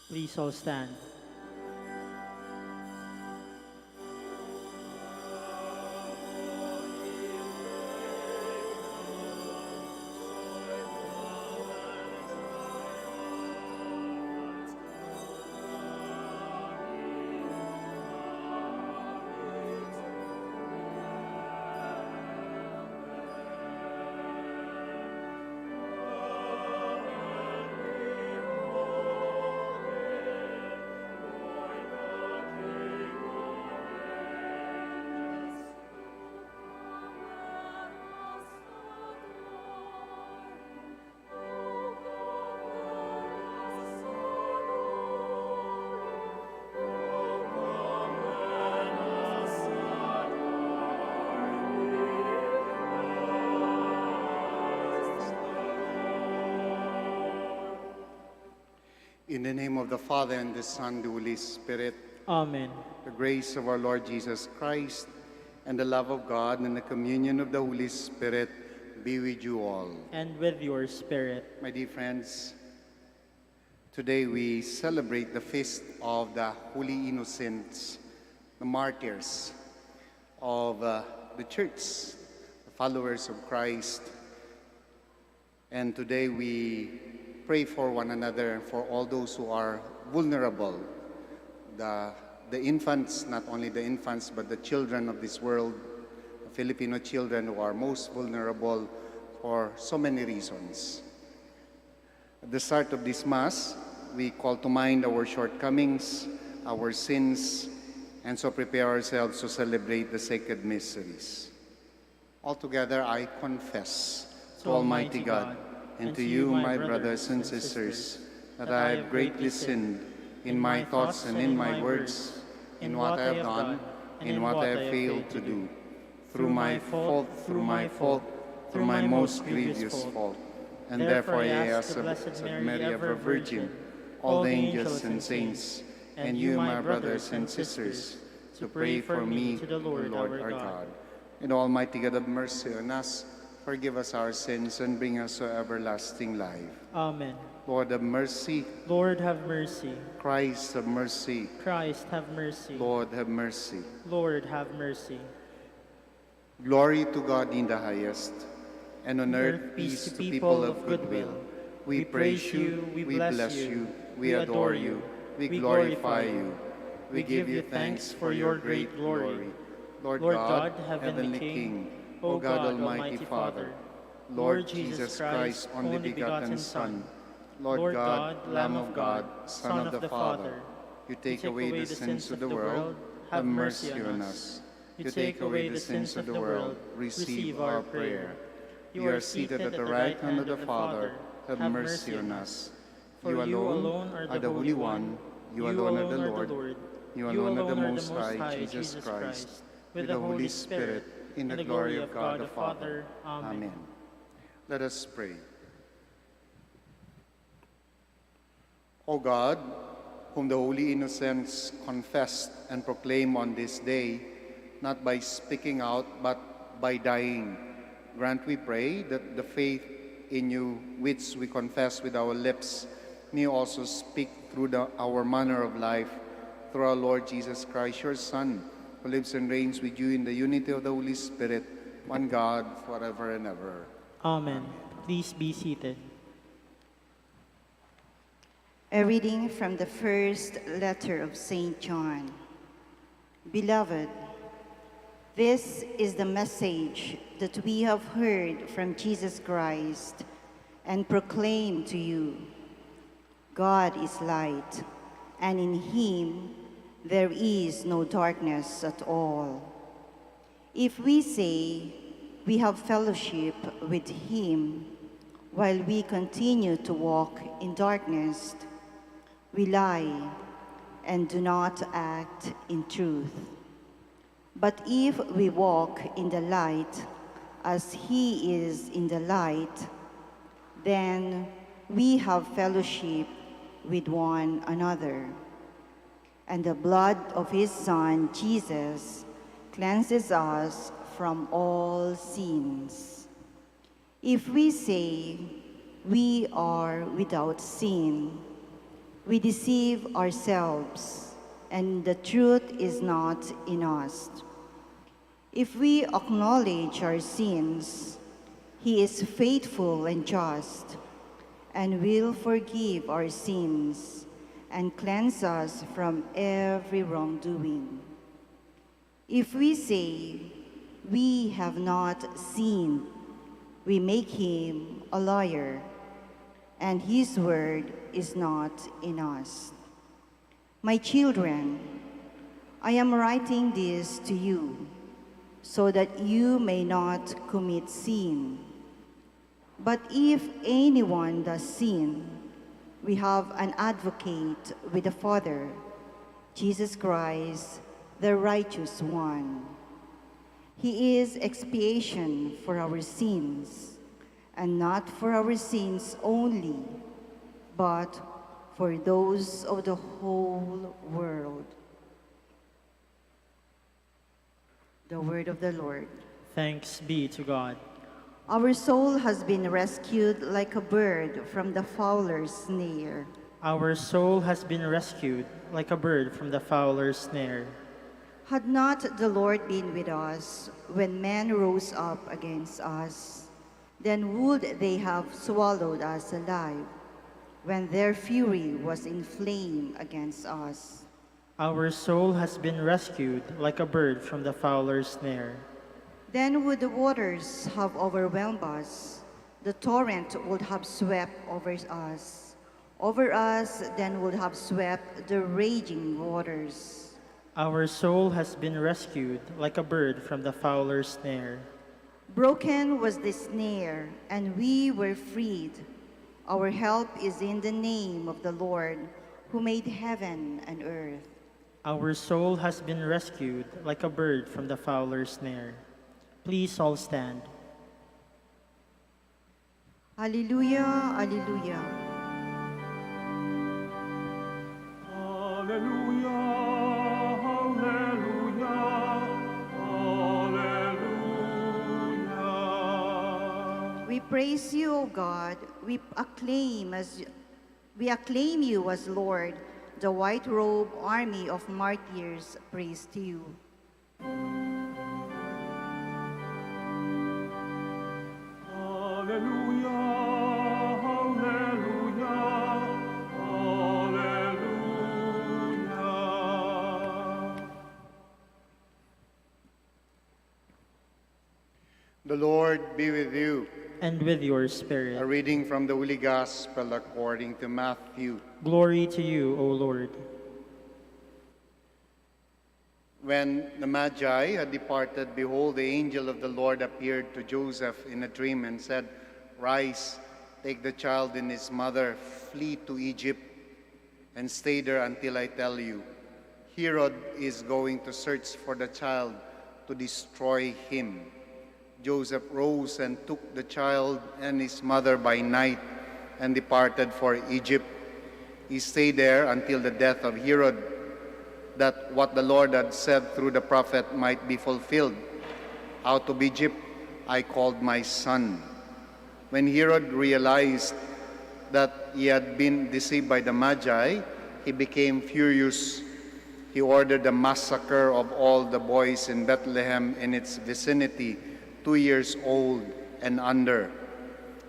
Please all stand. In the name of the Father, and the Son, and the Holy Spirit, Amen. the grace of our Lord Jesus Christ, and the love of God, and the communion of the Holy Spirit be with you all. And with your spirit. My dear friends, today we celebrate the feast of the Holy Innocents, the martyrs of the Church, the followers of Christ. And today we pray for one another and for all those who are vulnerable, the infants, not only the infants, but the children of this world, the Filipino children who are most vulnerable for so many reasons. At the start of this Mass, we call to mind our shortcomings, our sins, and so prepare ourselves to celebrate the sacred mysteries. Altogether, I confess to Almighty God and to you, my brothers and sisters, that I have greatly sinned in my thoughts and in my words, in what I have done, in what I have failed to do, through my fault, through my most grievous fault. And therefore I ask the Blessed Mary, ever Virgin, all the angels and saints, and you, my brothers and sisters, to pray for me to the Lord our God. And Almighty God, have mercy on us, forgive us our sins, and bring us to everlasting life. Amen. Lord, have mercy. Lord, have mercy. Christ, have mercy. Christ, have mercy. Lord, have mercy. Lord, have mercy. Glory to God in the highest, and on earth peace to people of good will. We praise you, we bless you, we adore you, we glorify you. We give you thanks for your great glory. Lord God, heavenly King, O God, Almighty Father, Lord Jesus Christ, only begotten Son, Lord God, Lamb of God, Son of the Father, you take away the sins of the world, have mercy on us. You take away the sins of the world, receive our prayer. You are seated at the right hand of the Father, have mercy on us. You alone are the Holy One, you alone are the Lord, you alone are the Most High, Jesus Christ, with the Holy Spirit, in the glory of God the Father. Amen. Let us pray. O God, whom the holy innocents confessed and proclaimed on this day, not by speaking out, but by dying, grant, we pray, that the faith in you, which we confess with our lips, may also speak through our manner of life, through our Lord Jesus Christ, your Son, who lives and reigns with you in the unity of the Holy Spirit, one God, forever and ever. Amen. Please be seated. A reading from the first letter of St. John. Beloved, this is the message that we have heard from Jesus Christ and proclaim to you. God is light, and in him there is no darkness at all. If we say we have fellowship with him while we continue to walk in darkness, we lie and do not act in truth. But if we walk in the light as he is in the light, then we have fellowship with one another. And the blood of his Son, Jesus, cleanses us from all sins. If we say we are without sin, we deceive ourselves, and the truth is not in us. If we acknowledge our sins, He is faithful and just, and will forgive our sins and cleanse us from every wrongdoing. If we say we have not sinned, we make Him a liar, and His word is not in us. My children, I am writing this to you so that you may not commit sin. But if anyone does sin, we have an advocate with the Father, Jesus Christ, the righteous one. He is expiation for our sins, and not for our sins only, but for those of the whole world. The word of the Lord. Thanks be to God. Our soul has been rescued like a bird from the fowler's snare. Our soul has been rescued like a bird from the fowler's snare. Had not the Lord been with us when men rose up against us, then would they have swallowed us alive when their fury was inflamed against us. Our soul has been rescued like a bird from the fowler's snare. Then would the waters have overwhelmed us, the torrent would have swept over us. Over us then would have swept the raging waters. Our soul has been rescued like a bird from the fowler's snare. Broken was the snare, and we were freed. Our help is in the name of the Lord, who made heaven and earth. Our soul has been rescued like a bird from the fowler's snare. Please all stand. Alleluia, alleluia. Alleluia, alleluia, alleluia. We praise you, O God. We acclaim you as Lord. The white-robed army of martyrs praise to you. Alleluia, alleluia, alleluia. The Lord be with you. And with your A spirit. reading from the Holy Gospel according to Matthew. Glory to you, O Lord. When the Magi had departed, behold, the angel of the Lord appeared to Joseph in a dream and said, "Rise, take the child and his mother, flee to Egypt, and stay there until I tell you. Herod is going to search for the child to destroy him." Joseph rose and took the child and his mother by night and departed for Egypt. He stayed there until the death of Herod, that what the Lord had said through the prophet might be fulfilled. "Out of Egypt I called my son." When Herod realized that he had been deceived by the Magi, he became furious. He ordered the massacre of all the boys in Bethlehem and its vicinity, 2 years old and under.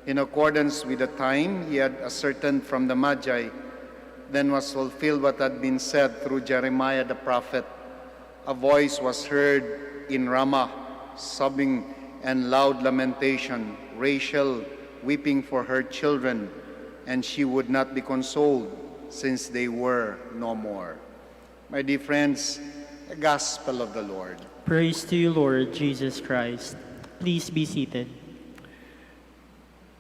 In accordance with the time he had ascertained from the Magi, then was fulfilled what had been said through Jeremiah the prophet. A voice was heard in Ramah, sobbing and loud lamentation, Rachel weeping for her children, and she would not be consoled, since they were no more. My dear friends, the Gospel of the Lord. Praise to you, Lord Jesus Christ. Please be seated.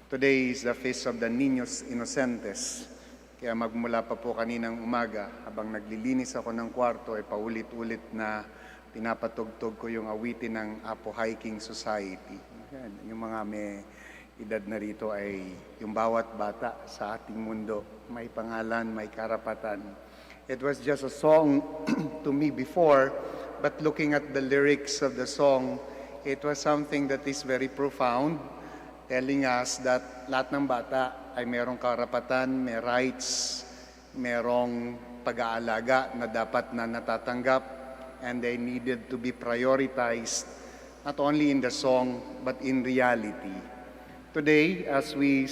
Today is the feast of the Niños Inocentes. Kaya magmula pa po kaninang umaga, habang naglilinis ako ng kwarto, ay paulit-ulit na pinapatugtog ko yung awitin ng Apo Hiking Society. Yan, yung mga may edad na rito ay yung bawat bata sa ating mundo. May pangalan, may karapatan. It was just a song to me before, but looking at the lyrics of the song, it was something that is very profound, telling us that lahat ng bata ay mayroong karapatan, may rights, merong pag-aalaga na dapat na natatanggap, and they needed to be prioritized not only in the song but in reality. Today, as we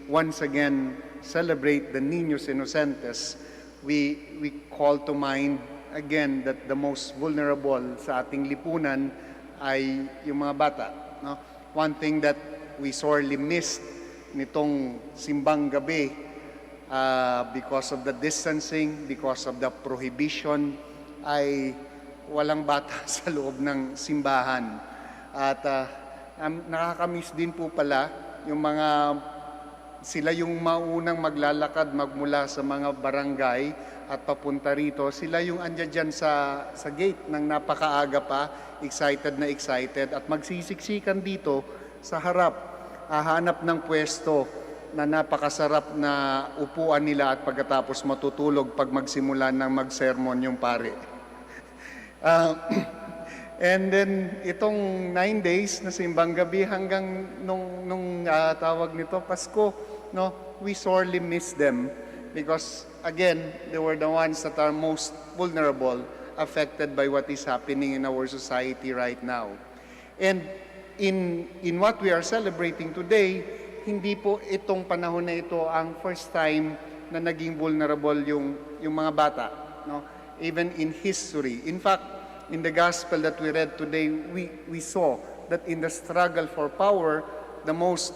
once again celebrate the Niños Inocentes, we call to mind again that the most vulnerable sa ating lipunan ay yung mga bata. No? One thing that we sorely missed nitong simbang gabi because of the distancing, because of the prohibition, ay walang bata sa loob ng simbahan. At nakakamiss din po pala yung sila yung maunang maglalakad magmula sa mga barangay at papunta rito. Sila yung andyan dyan sa gate ng napakaaga pa, excited na excited, at magsisiksikan dito sa harap, hahanap ng pwesto na napakasarap na upuan nila at pagkatapos matutulog pag magsimula ng mag-sermon yung pare. And then, itong 9 days na simbang gabi hanggang nung tawag nito, Pasko, no, we sorely miss them because, again, they were the ones that are most vulnerable, affected by what is happening in our society right now. And in what we are celebrating today, hindi po itong panahon na ito ang first time na naging vulnerable yung mga bata, no? Even in history. In fact, in the gospel that we read today, we saw that in the struggle for power, the most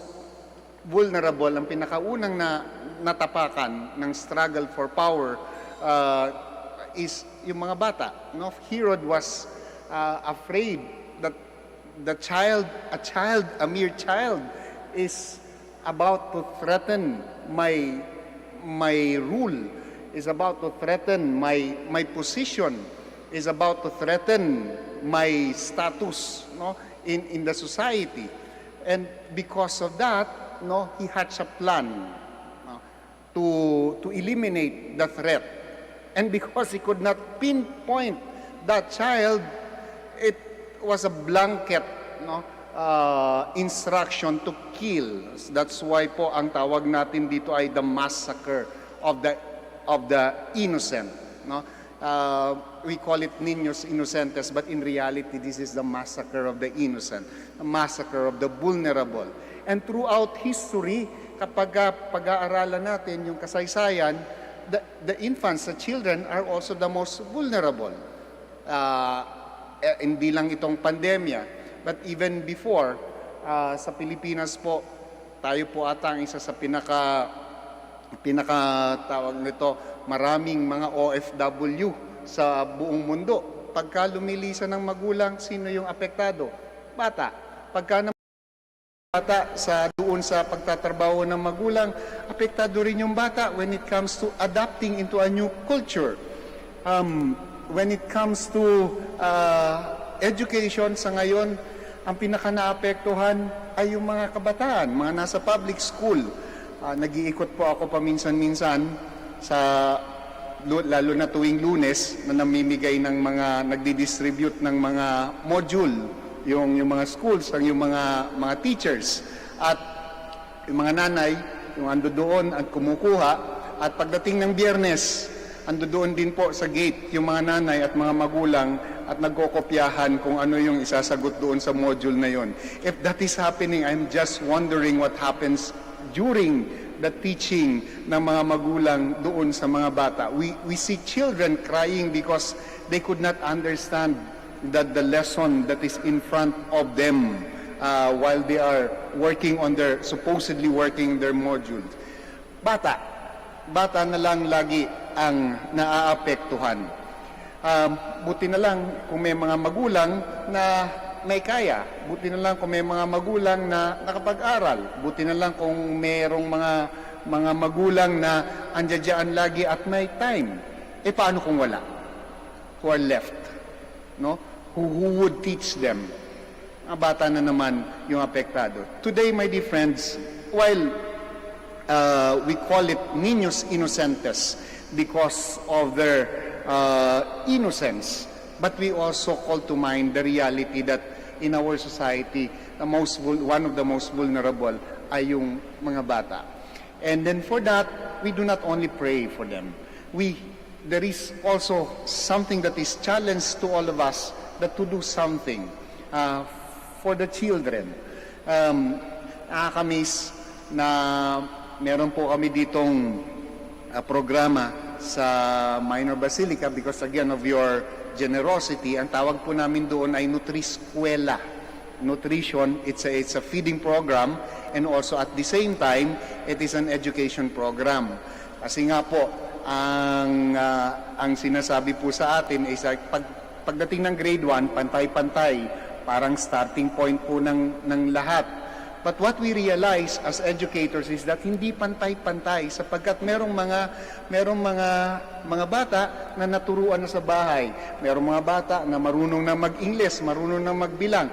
vulnerable, ang pinakaunang natapakan ng struggle for power is yung mga bata. No? Herod was afraid that a mere child, is about to threaten my rule, is about to threaten my position, is about to threaten my status, no, in the society. And because of that, no, he hatched a plan, no, to eliminate the threat. And because he could not pinpoint that child, it was a blanket, no, instruction to kill. That's why po ang tawag natin dito ay the massacre of the innocent, no. We call it Niños Inocentes, but in reality, this is the massacre of the innocent, the massacre of the vulnerable. And throughout history, kapag pag-aaralan natin yung kasaysayan, the infants, the children, are also the most vulnerable. Hindi lang itong pandemya, but even before, sa Pilipinas po, tayo po ata ang isa sa pinaka-tawag nito, maraming mga OFW sa buong mundo. Pagka lumilisan ng magulang, sino yung apektado? Bata. Pagka bata doon sa pagtatrabaho ng magulang, apektado rin yung bata when it comes to adapting into a new culture. When it comes to education sa ngayon, ang pinaka-naapektuhan ay yung mga kabataan, mga nasa public school. Nag-iikot po ako paminsan-minsan lalo na tuwing Lunes na namimigay ng nagdi-distribute ng mga module, yung mga schools, yung mga teachers, at yung mga nanay, yung ando doon at kumukuha, at pagdating ng Biyernes, ando doon din po sa gate yung mga nanay at mga magulang at nagkokopyahan kung ano yung isasagot doon sa module na yon. If that is happening, I'm just wondering what happens during the teaching ng mga magulang doon sa mga bata. We see children crying because they could not understand the lesson that is in front of them while they are supposedly working their modules. Bata na lang lagi ang naaapektuhan. Buti na lang kung may mga magulang na may kaya. Buti na lang kung may mga magulang na nakapag-aral. Buti na lang kung mayroong mga magulang na andyan lagi at may time. Paano kung wala? Who are left? No? Who would teach them? Ang bata na naman yung apektado. Today, my dear friends, while we call it Niños Inocentes because of their innocence, but we also call to mind the reality that in our society, one of the most vulnerable ay yung mga bata. And then for that, we do not only pray for them. there is also something that is challenged to all of us, that to do something for the children. Nakakamiss na meron po kami ditong programa sa Minor Basilica because again of your generosity. Ang tawag po namin doon ay Nutri-Eskwela. Nutrition, it's a feeding program, and also at the same time, it is an education program. Kasi nga po, ang sinasabi po sa atin is pagdating ng grade 1, pantay-pantay, parang starting point po ng lahat. But what we realize as educators is that hindi pantay-pantay sapagkat merong mga bata na naturuan na sa bahay. Merong mga bata na marunong na mag-Ingles, marunong na magbilang.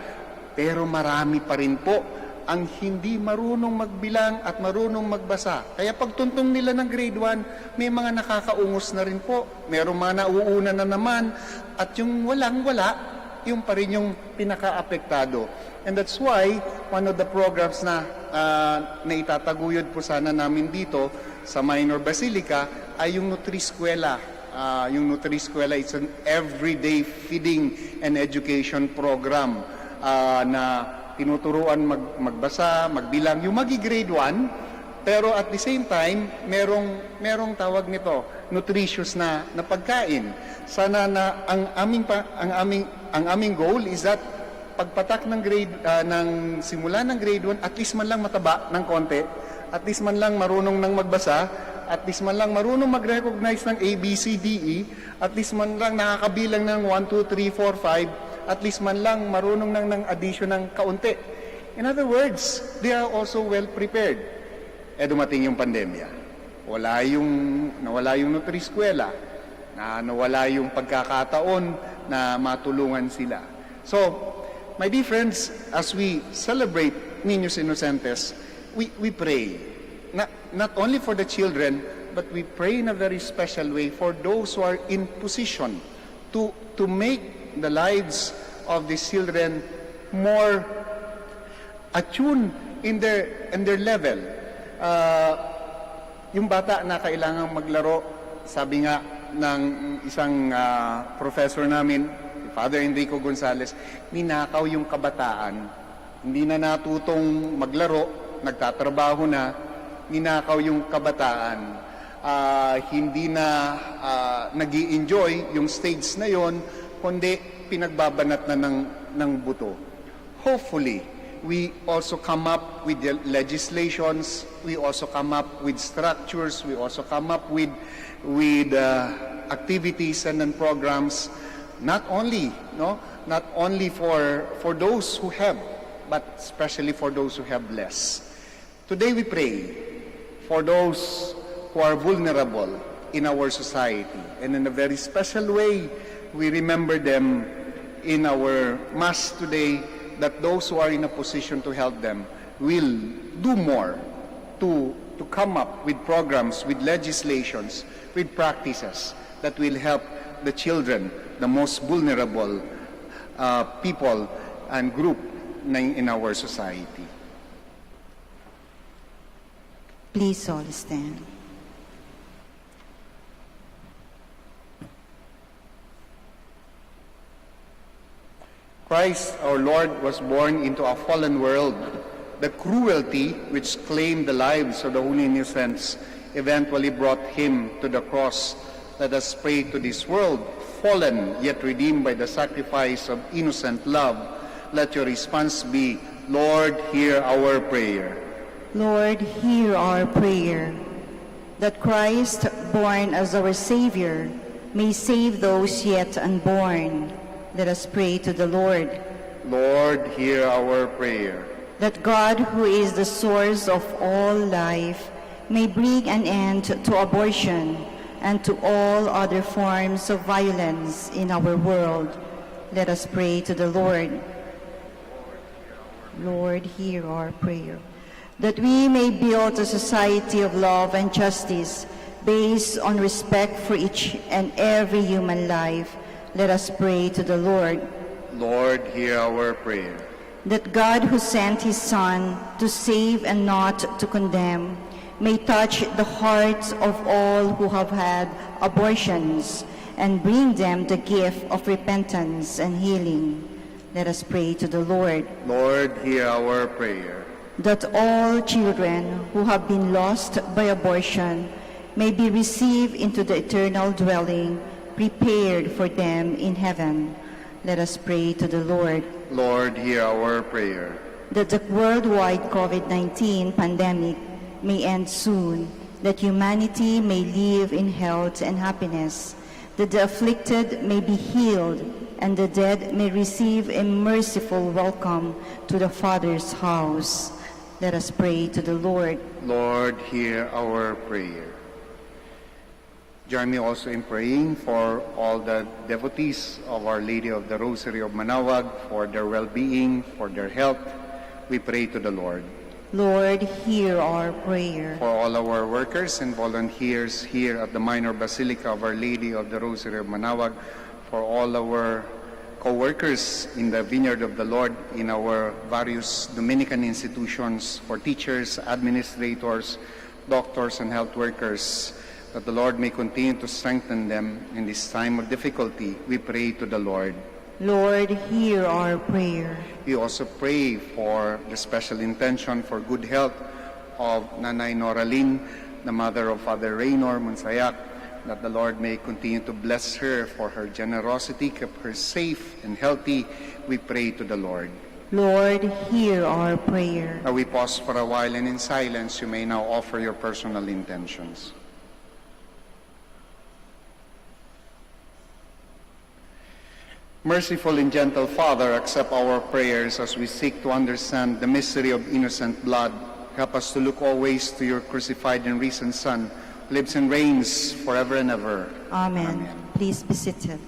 Pero marami pa rin po ang hindi marunong magbilang at marunong magbasa. Kaya pagtuntong nila ng grade 1, may mga nakakaungos na rin po. Merong mga nauuna na naman. At yung walang-wala, yung pa rin yung pinaka-apektado. And that's why, one of the programs na itataguyod po sana namin dito sa Minor Basilica ay yung Nutri-Eskwela. Yung Nutri-Eskwela, it's an everyday feeding and education program na tinuturuan magbasa, magbilang, yung magi-grade 1, pero at the same time, merong tawag nito, nutritious na pagkain. Sana na ang aming goal is that pagpatak ng simula ng grade 1, at least man lang mataba ng konti, at least man lang marunong nang magbasa, at least man lang marunong mag-recognize ng A, B, C, D, E, at least man lang nakakabilang ng 1, 2, 3, 4, 5, at least man lang marunong ng addition ng kaunti. In other words, they are also well prepared. Dumating yung pandemya. Nawala yung Nutri-Eskwela. Nawala yung pagkakataon na matulungan sila. So, my dear friends, as we celebrate Niños Inocentes, we pray. Not only for the children, but we pray in a very special way for those who are in position to make the lives of these children more attuned in their level. Yung bata na kailangang maglaro, sabi nga ng isang professor namin, Father Enrico Gonzalez, ninakaw yung kabataan. Hindi na natutong maglaro, nagtatrabaho na, ninakaw yung kabataan. Hindi na nag-i-enjoy yung stage na yon, kundi pinagbabanat na ng buto. Hopefully, we also come up with the legislations, we also come up with structures, we also come up with activities and programs, not only for those who have, but especially for those who have less. Today we pray for those who are vulnerable in our society, and in a very special way, we remember them in our Mass today, that those who are in a position to help them will do more to come up with programs, with legislations, with practices that will help the children, the most vulnerable people and group in our society. Please all stand. Christ, our Lord, was born into a fallen world. The cruelty which claimed the lives of the holy innocents eventually brought him to the cross. Let us pray to this world, fallen yet redeemed by the sacrifice of innocent love. Let your response be, Lord, hear our prayer. Lord, hear our prayer, that Christ, born as our Savior, may save those yet unborn. Let us pray to the Lord. Lord, hear our prayer. That God, who is the source of all life, may bring an end to abortion and to all other forms of violence in our world. Let us pray to the Lord. Lord, hear our prayer. That we may build a society of love and justice based on respect for each and every human life. Let us pray to the Lord. Lord, hear our prayer. That God, who sent his Son to save and not to condemn, may touch the hearts of all who have had abortions and bring them the gift of repentance and healing. Let us pray to the Lord. Lord, hear our prayer. That all children who have been lost by abortion may be received into the eternal dwelling prepared for them in heaven. Let us pray to the Lord. Lord, hear our prayer. That the worldwide COVID-19 pandemic may end soon, that humanity may live in health and happiness, that the afflicted may be healed, and the dead may receive a merciful welcome to the Father's house. Let us pray to the Lord. Lord, hear our prayer. Join me also in praying for all the devotees of Our Lady of the Rosary of Manaoag, for their well-being, for their health. We pray to the Lord. Lord, hear our prayer. For all our workers and volunteers here at the Minor Basilica of Our Lady of the Rosary of Manaoag, for all our co-workers in the Vineyard of the Lord, in our various Dominican institutions, for teachers, administrators, doctors, and health workers, that the Lord may continue to strengthen them in this time of difficulty. We pray to the Lord. Lord, hear our prayer. We also pray for the special intention for good health of Nanay Noralyn, the mother of Father Raynor Monsayak, that the Lord may continue to bless her for her generosity, keep her safe and healthy. We pray to the Lord. Lord, hear our prayer. Now we pause for a while, and in silence you may now offer your personal intentions. Merciful and gentle Father, accept our prayers as we seek to understand the mystery of innocent blood. Help us to look always to your crucified and risen Son, who lives and reigns forever and ever. Amen. Amen. Please be seated.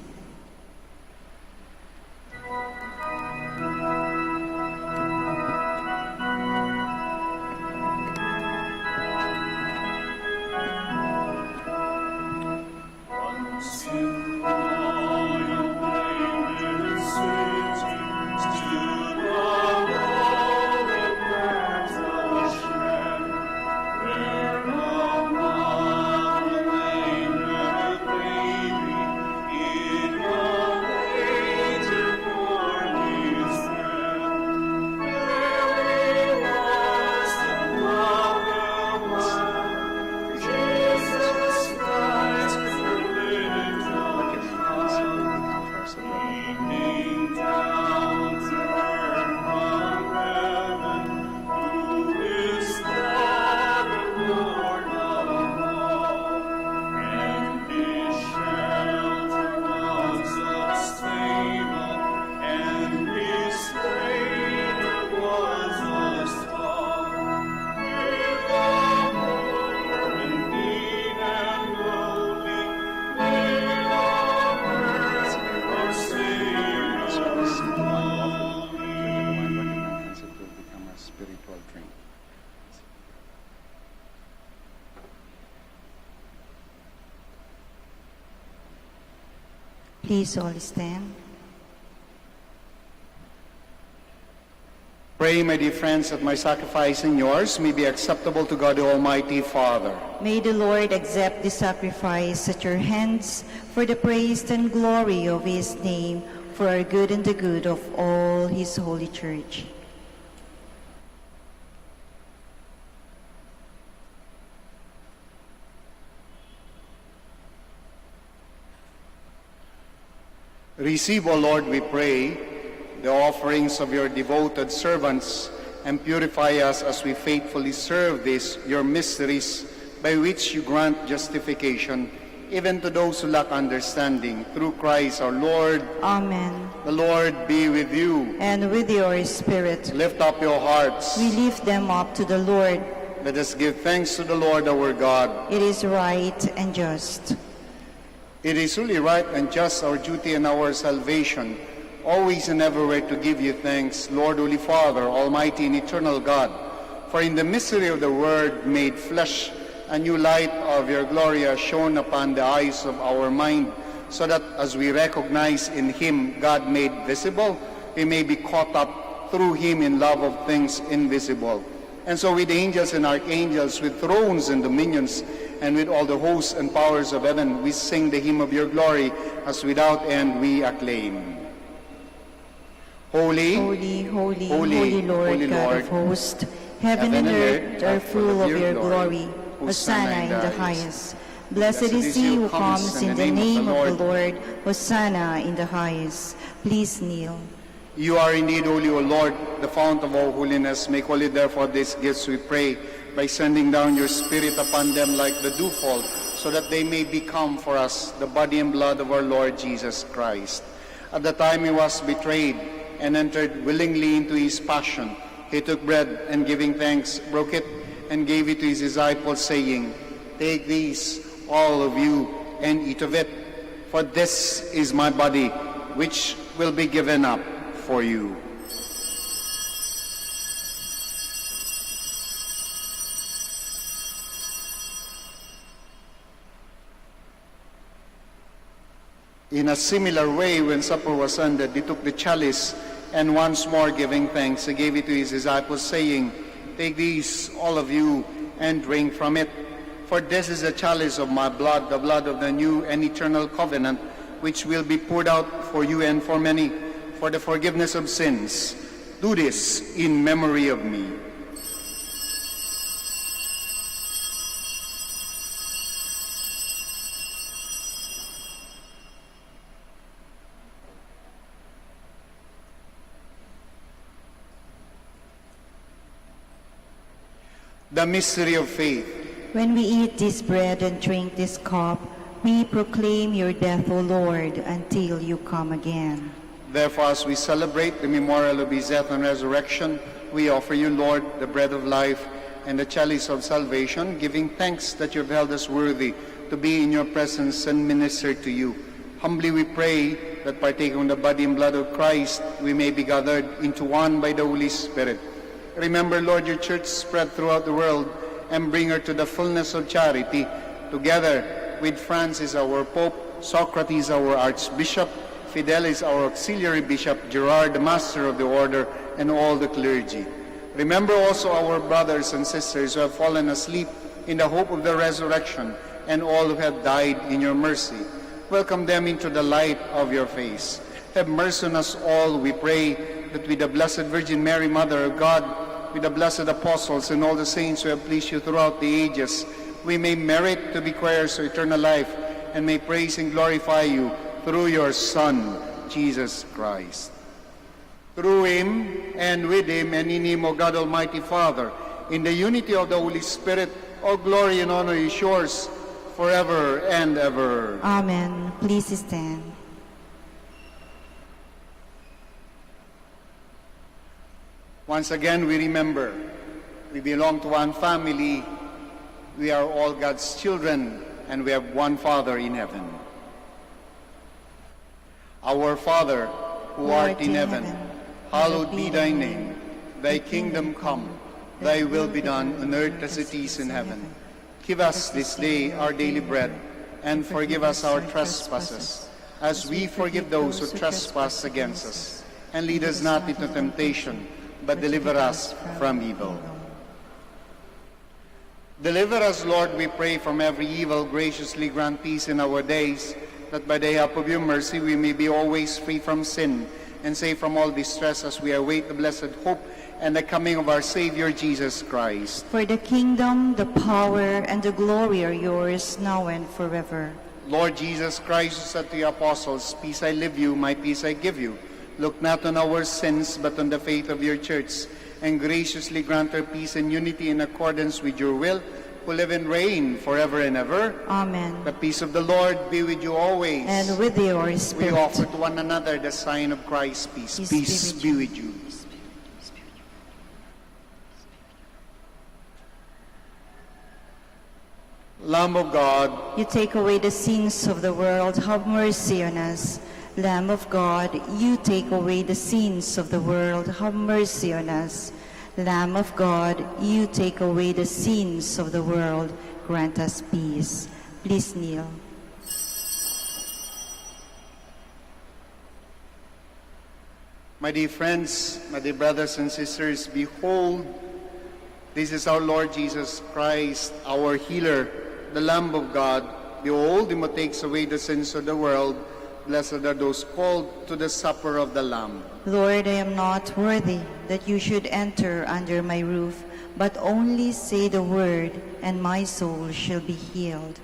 Please all stand. Pray, my dear friends, that my sacrifice and yours may be acceptable to God the Almighty Father. May the Lord accept the sacrifice at your hands for the praise and glory of his name, for our good and the good of all his holy church. Receive, O Lord, we pray, the offerings of your devoted servants, and purify us as we faithfully serve these, your mysteries, by which you grant justification, even to those who lack understanding, through Christ our Lord. Amen. The Lord be with you. And with your spirit, Lift up your hearts. we lift them up to the Lord. Let us give thanks to the Lord our God. It is right and just. It is truly right and just, our duty and our salvation, always and everywhere to give you thanks, Lord, Holy Father, Almighty and Eternal God, for in the mystery of the Word made flesh, a new light of your glory has shone upon the eyes of our mind, so that as we recognize in him God made visible, we may be caught up through him in love of things invisible. And so with angels and archangels, with thrones and dominions, and with all the hosts and powers of heaven, we sing the hymn of your glory, as without end we acclaim. Holy, Holy, holy, holy, holy Lord, holy God Lord, of hosts, heaven and earth are full of your glory. Hosanna in the highest. Blessed is he who comes in the name of the Lord. Hosanna in the highest. Please kneel. You are indeed holy, O Lord, the fount of all holiness. Make holy therefore these gifts, we pray, by sending down your Spirit upon them like the dewfall, so that they may become for us the body and blood of our Lord Jesus Christ. At the time he was betrayed and entered willingly into his passion, he took bread and giving thanks, broke it and gave it to his disciples, saying, Take these, all of you, and eat of it, for this is my body, which will be given up for you. In a similar way, when supper was ended, he took the chalice, and once more giving thanks, he gave it to his disciples, saying, Take these, all of you, and drink from it. For this is the chalice of my blood, the blood of the new and eternal covenant, which will be poured out for you and for many, for the forgiveness of sins. Do this in memory of me. The mystery of faith. When we eat this bread and drink this cup, we proclaim your death, O Lord, until you come again. Therefore, as we celebrate the memorial of his death and resurrection, we offer you, Lord, the bread of life and the chalice of salvation, giving thanks that you have held us worthy to be in your presence and minister to you. Humbly we pray that, partaking of the body and blood of Christ, we may be gathered into one by the Holy Spirit. Remember, Lord, your church spread throughout the world, and bring her to the fullness of charity, together with Francis, our Pope, Socrates, our Archbishop, Fidelis, our Auxiliary Bishop, Gerard, the Master of the Order, and all the clergy. Remember also our brothers and sisters who have fallen asleep in the hope of the resurrection, and all who have died in your mercy. Welcome them into the light of your face. Have mercy on us all, we pray, that with the Blessed Virgin Mary, Mother of God, with the blessed apostles and all the saints who have pleased you throughout the ages, we may merit to be heirs to eternal life, and may praise and glorify you through your Son, Jesus Christ. Through him, and with him, and in him, O God Almighty Father, in the unity of the Holy Spirit, all glory and honor is yours, forever and ever. Amen. Please stand. Once again, we remember, we belong to one family, we are all God's children, and we have one Father in heaven. Our Father, who art in heaven, hallowed be thy name. Thy kingdom come, thy will be done on earth as it is in heaven. Give us this day our daily bread, and forgive us our trespasses, as we forgive those who trespass against us. And lead us not into temptation, but deliver us from evil. Deliver us, Lord, we pray, from every evil. Graciously grant peace in our days, that by the help of your mercy we may be always free from sin and safe from all distress, as we await the blessed hope and the coming of our Savior Jesus Christ. For the kingdom, the power, and the glory are yours, now and forever. Lord Jesus Christ, who said to your apostles, Peace I leave you, my peace I give you, look not on our sins, but on the faith of your church, and graciously grant her peace and unity in accordance with your will, who live and reign forever and ever. Amen. The peace of the Lord be with you always. And with your spirit. We offer to one another the sign of Christ's peace. Peace be with you. Lamb of God, You take away the sins of the world, have mercy on us. Lamb of God, you take away the sins of the world, have mercy on us. Lamb of God, you take away the sins of the world, grant us peace. Please kneel. my dear friends, my dear brothers and sisters, behold This is our Lord Jesus Christ, our healer, the Lamb of God. Behold, him who takes away the sins of the world. Blessed are those called to the supper of the Lamb. Lord, I am not worthy that you should enter under my roof, but only say the word, and my soul shall be healed.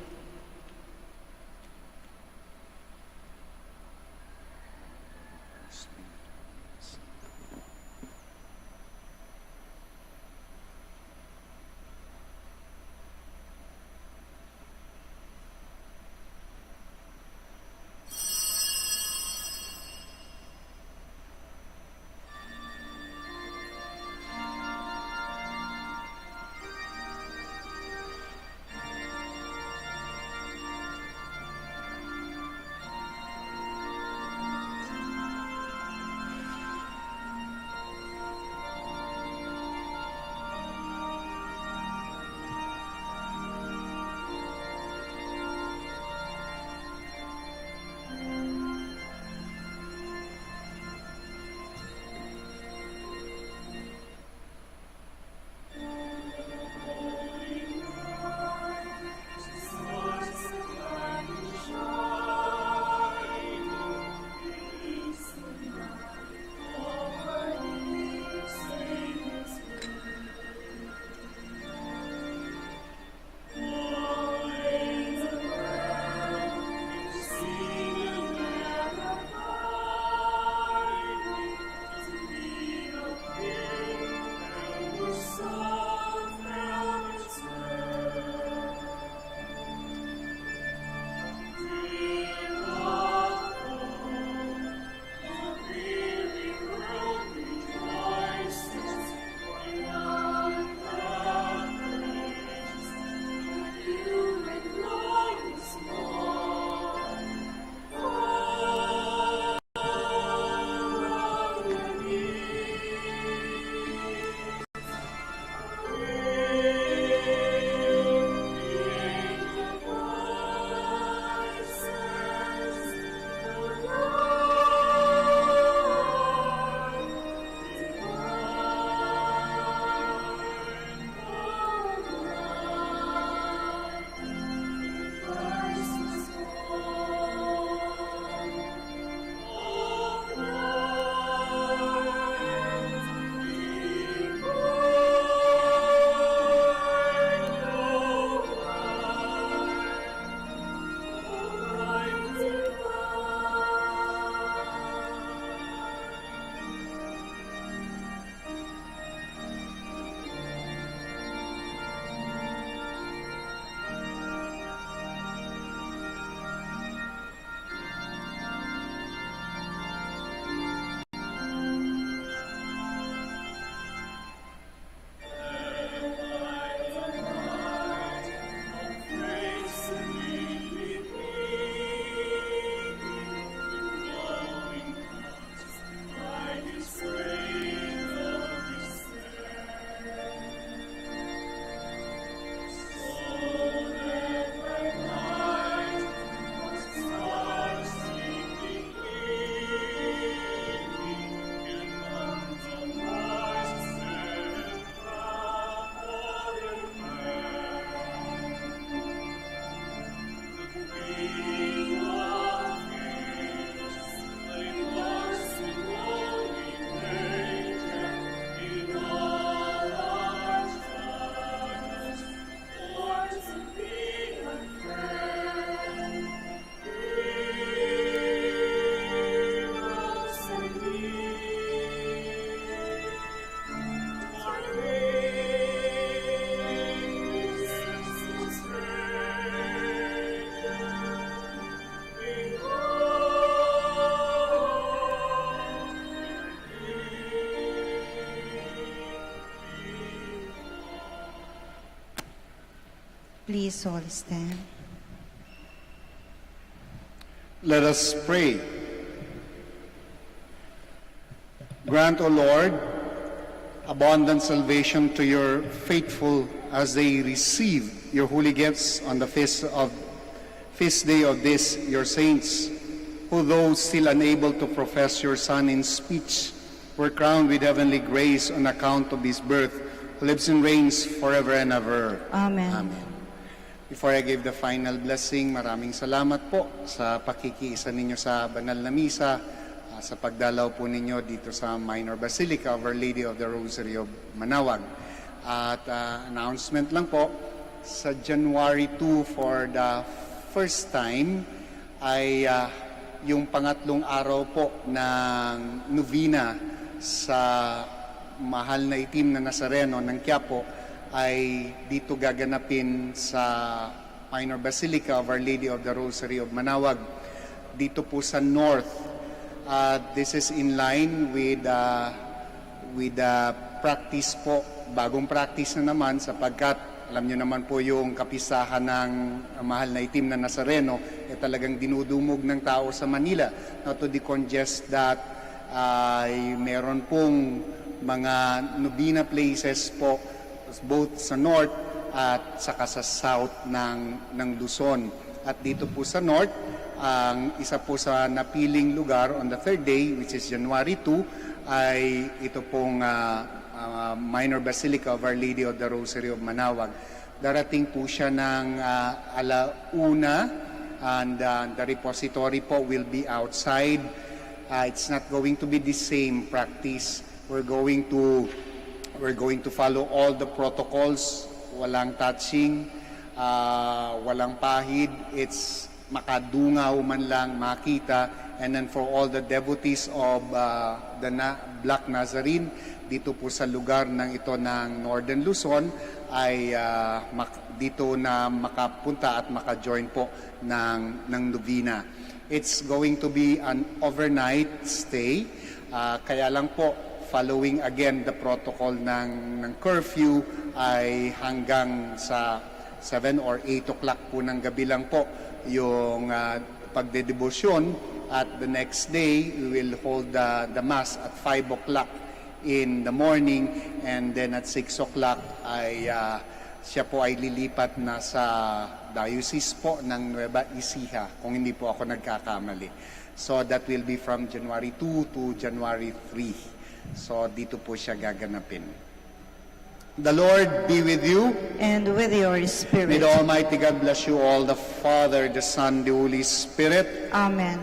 Please all stand. Let us pray. Grant, O Lord, abundant salvation to your faithful as they receive your holy gifts on the feast day of this, your saints, who though still unable to profess your Son in speech, were crowned with heavenly grace on account of his birth who lives and reigns forever and ever. Amen. Amen. Before I give the final blessing, maraming salamat po sa pakikiisa ninyo sa banal na misa, sa pagdalaw po ninyo dito sa Minor Basilica of Our Lady of the Rosary of Manaoag. At announcement lang po, sa January 2 for the first time ay yung pangatlong araw po ng novena sa mahal na itim na Nazareno ng Quiapo ay dito gaganapin sa Minor Basilica of Our Lady of the Rosary of Manaoag, dito po sa North. This is in line with the practice po, bagong practice na naman sapagkat alam nyo naman po yung kapistahan ng mahal na itim na Nazareno talagang dinudumog ng tao sa Manila. Not to decongest that, meron pong mga novena places po both sa north at saka sa south ng Luzon. At dito po sa north, ang isa po sa napiling lugar on the third day, which is January 2, ay ito pong Minor Basilica of Our Lady of the Rosary of Manaoag. Darating po siya ng alauna, and the repository po will be outside. It's not going to be the same practice. We're going to follow all the protocols, walang touching, walang pahid, it's makadungaw man lang, makita, and then for all the devotees of the Black Nazarene, dito po sa lugar ng ito ng Northern Luzon, ay dito na makapunta at makajoin po ng novena. It's going to be an overnight stay, kaya lang po, following again the protocol ng curfew ay hanggang sa 7 or 8 o'clock po ng gabi lang po yung pagdedebosyon, at the next day we will hold the mass at 5 o'clock in the morning, and then at 6 o'clock ay siya po ay lilipat na sa diocese po ng Nueva Ecija kung hindi po ako nagkakamali. So that will be from January 2 to January 3. So, dito po siya gaganapin. The Lord be with you. And with your spirit. May the Almighty God bless you all, the Father, the Son, the Holy Spirit. Amen.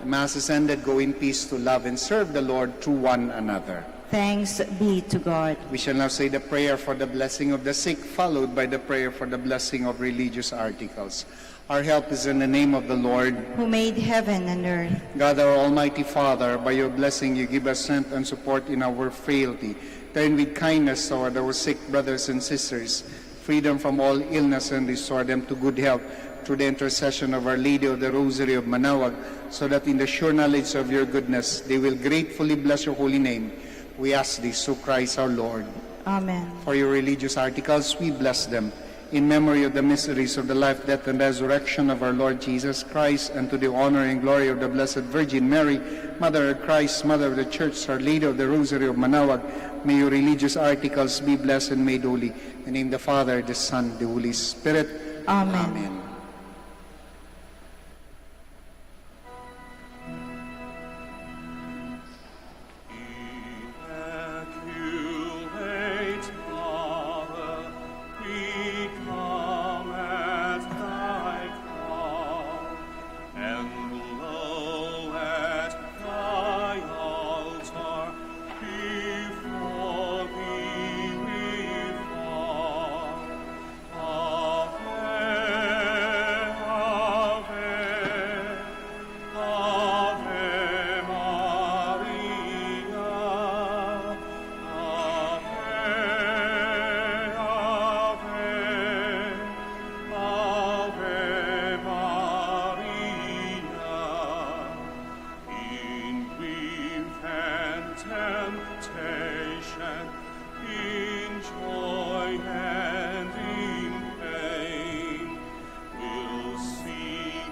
The Mass is ended. Go in peace to love and serve the Lord through one another. Thanks be to God. We shall now say the prayer for the blessing of the sick, followed by the prayer for the blessing of religious articles. Our help is in the name of the Lord, Who made heaven and earth. God, our Almighty Father. By your blessing you give us strength and support in our frailty. Turn with kindness toward our sick brothers and sisters, freedom from all illness, and restore them to good health through the intercession of Our Lady of the Rosary of Manaoag, so that in the sure knowledge of your goodness they will gratefully bless your holy name. We ask this through Christ our Lord. Amen. For your religious articles, we bless them. In memory of the mysteries of the life, death, and resurrection of our Lord Jesus Christ, and to the honor and glory of the Blessed Virgin Mary, Mother of Christ, Mother of the Church, Our Lady of the Rosary of Manaoag, may your religious articles be blessed and made holy. In the name of the Father, the Son, the Holy Spirit. Amen. Amen. Immaculate Mother, we come at thy call, and low at thy altar before thee we fall. Ave, Ave, Ave Maria. Ave Maria. In grief and temptation, in joy and in pain, we'll see